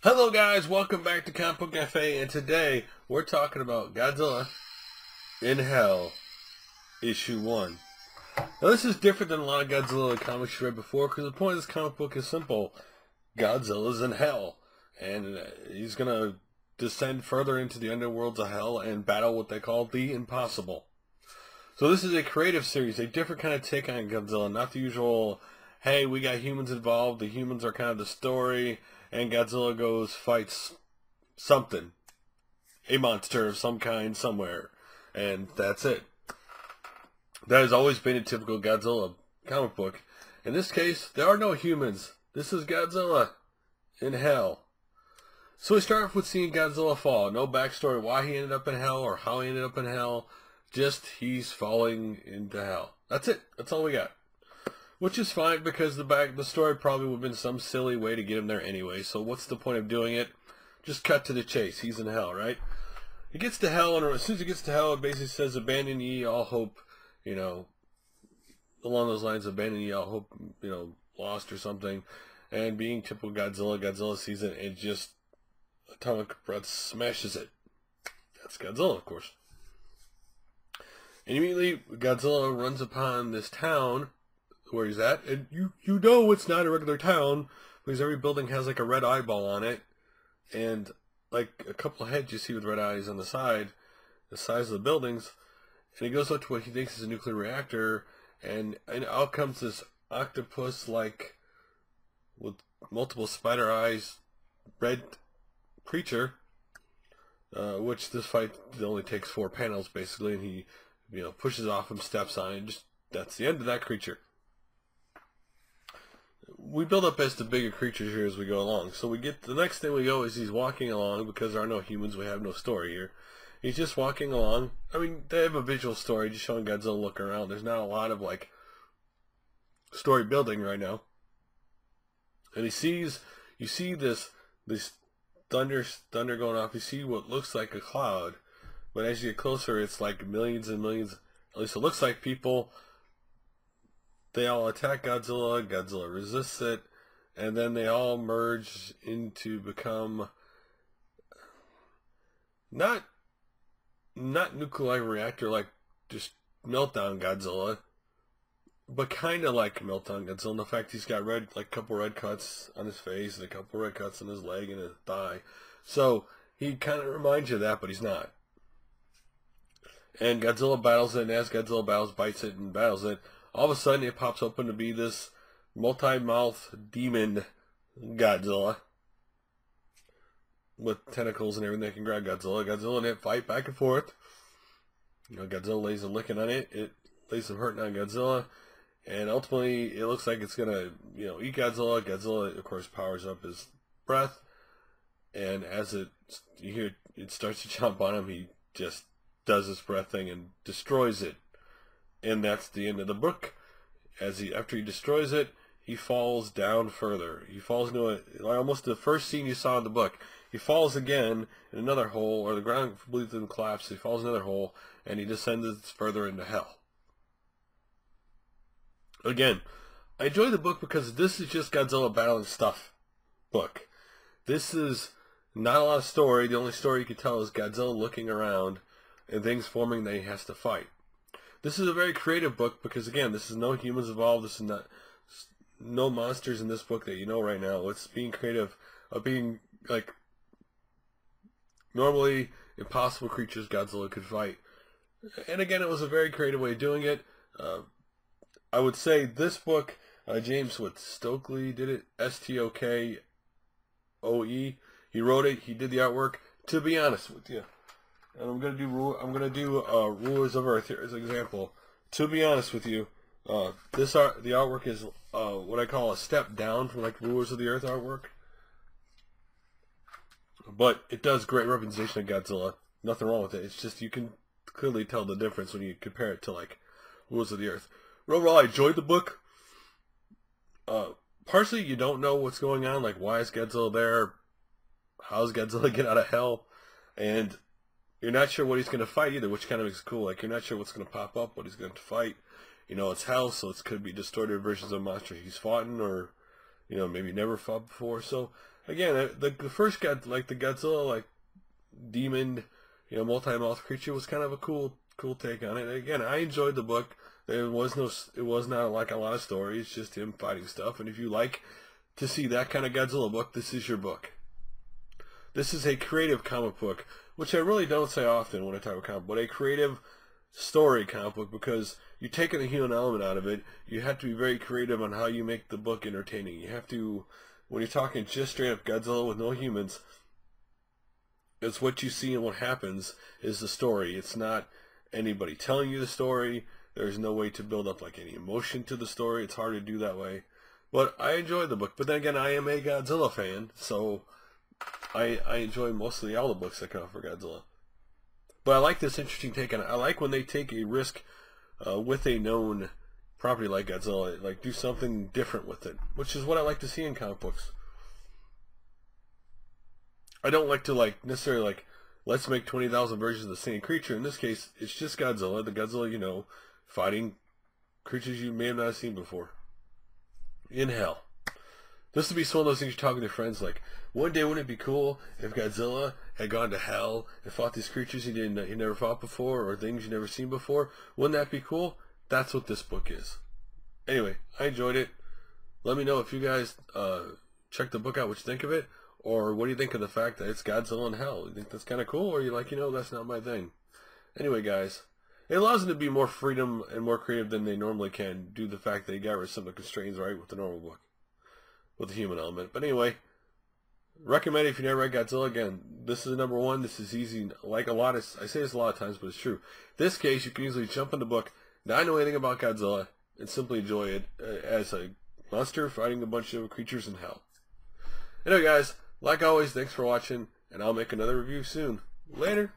Hello guys, welcome back to Comic Book Cafe, and today we're talking about Godzilla in Hell, Issue 1. Now this is different than a lot of Godzilla comics you read before, because the point of this comic book is simple. Godzilla's in Hell, and he's going to descend further into the underworlds of Hell and battle what they call the impossible. So this is a creative series, a different kind of take on Godzilla, not the usual, hey, we got humans involved, the humans are kind of the story, and Godzilla goes, fights something. A monster of some kind somewhere. And that's it. That has always been a typical Godzilla comic book. In this case, there are no humans. This is Godzilla in Hell. So we start off with seeing Godzilla fall. No backstory why he ended up in Hell or how he ended up in Hell. Just he's falling into Hell. That's it. That's all we got. Which is fine because the story probably would have been some silly way to get him there anyway. So what's the point of doing it? Just cut to the chase. He's in Hell, right? He gets to Hell, and as soon as he gets to Hell, it basically says, abandon ye all hope, along those lines, abandon ye all hope, lost or something. And being typical Godzilla, Godzilla sees it and just atomic breath smashes it. That's Godzilla, of course. And immediately, Godzilla runs upon this town where he's at, and you know it's not a regular town because every building has like a red eyeball on it, and like a couple of heads you see with red eyes on the size of the buildings. And he goes up to what he thinks is a nuclear reactor, and out comes this octopus like with multiple spider eyes red creature, which this fight only takes 4 panels basically, and he pushes off him, steps on it, and just that's the end of that creature. We build up as the bigger creatures here as we go along. So we get, the next thing we go is he's walking along, because there are no humans, we have no story here. He's just walking along. I mean, they have a visual story just showing Godzilla looking around. There's not a lot of like story building right now. And you see this thunder going off. You see what looks like a cloud, but as you get closer, it's like millions and millions. At least it looks like people. They all attack Godzilla, Godzilla resists it, and then they all merge into become not nuclear reactor like just meltdown Godzilla, but kind of like meltdown Godzilla in the fact he's got a couple red cuts on his face and a couple red cuts on his leg and his thigh. So he kind of reminds you of that, but he's not. And Godzilla battles it, and as Godzilla battles, bites it and battles it, all of a sudden it pops open to be this multi-mouth demon Godzilla with tentacles and everything that can grab Godzilla. Godzilla and it fight back and forth. Godzilla lays a licking on it. It lays some hurting on Godzilla. And ultimately it looks like it's going to, eat Godzilla. Godzilla, of course, powers up his breath. And as you hear it starts to jump on him, he just does his breath thing and destroys it. And that's the end of the book. After he destroys it, he falls down further. He falls into almost the first scene you saw in the book. He falls again in another hole, or the ground completely didn't collapse. He falls in another hole, and he descends further into Hell. Again, I enjoy the book because this is just Godzilla battling stuff book. This is not a lot of story. The only story you can tell is Godzilla looking around and things forming that he has to fight. This is a very creative book because, again, this is no humans involved. This is no monsters in this book that you know right now. It's being creative, being like normally impossible creatures Godzilla could fight. And again, it was a very creative way of doing it. I would say this book, James Stokely did it, Stokoe. He wrote it. He did the artwork. To be honest with you. And I'm gonna do Rulers of Earth here as an example. To be honest with you, the artwork is what I call a step down from like Rulers of the Earth artwork. But it does great representation of Godzilla. Nothing wrong with it. It's just you can clearly tell the difference when you compare it to like Rulers of the Earth. Overall, I enjoyed the book. Partially, you don't know what's going on. Like, why is Godzilla there? How's Godzilla get out of Hell? And you're not sure what he's going to fight either, which kind of makes it cool. Like, you're not sure what's going to pop up, what he's going to fight. It's Hell, so it could be distorted versions of monsters he's fought in, or, maybe never fought before. So, again, the first like the Godzilla like demon, multi-mouth creature was kind of a cool take on it. Again, I enjoyed the book. It was not like a lot of stories, just him fighting stuff. And if you like to see that kind of Godzilla book, this is your book. This is a creative comic book, which I really don't say often when I talk about comic book, but a creative story comic book, because you're taking the human element out of it. You have to be very creative on how you make the book entertaining. You have to, when you're talking just straight up Godzilla with no humans, it's what you see and what happens is the story. It's not anybody telling you the story. There's no way to build up like any emotion to the story. It's hard to do that way. But I enjoyed the book. But then again, I am a Godzilla fan, so I enjoy mostly all the books that come out for Godzilla. But I like this interesting take on it. I like when they take a risk with a known property like Godzilla, like do something different with it, which is what I like to see in comic books. I don't like to necessarily let's make 20,000 versions of the same creature. In this case, it's just Godzilla. The Godzilla, fighting creatures you may have not seen before. In hell. This would be one of those things you're talking to friends like, one day wouldn't it be cool if Godzilla had gone to hell and fought these creatures he never fought before, or things you never seen before? Wouldn't that be cool? That's what this book is. Anyway, I enjoyed it. Let me know if you guys check the book out, what you think of it, or what do you think of the fact that it's Godzilla in hell? You think that's kind of cool, or you like, that's not my thing? Anyway, guys, it allows them to be more freedom and more creative than they normally can, due to the fact they got rid of some of the constraints, right, with the normal book, with the human element. But anyway, recommend it if you never read Godzilla. Again, this is number one. This is easy. Like I say this a lot of times, but it's true. This case, you can easily jump in the book, not know anything about Godzilla, and simply enjoy it as a monster fighting a bunch of creatures in hell. Anyway, guys, like always, thanks for watching, and I'll make another review soon. Later.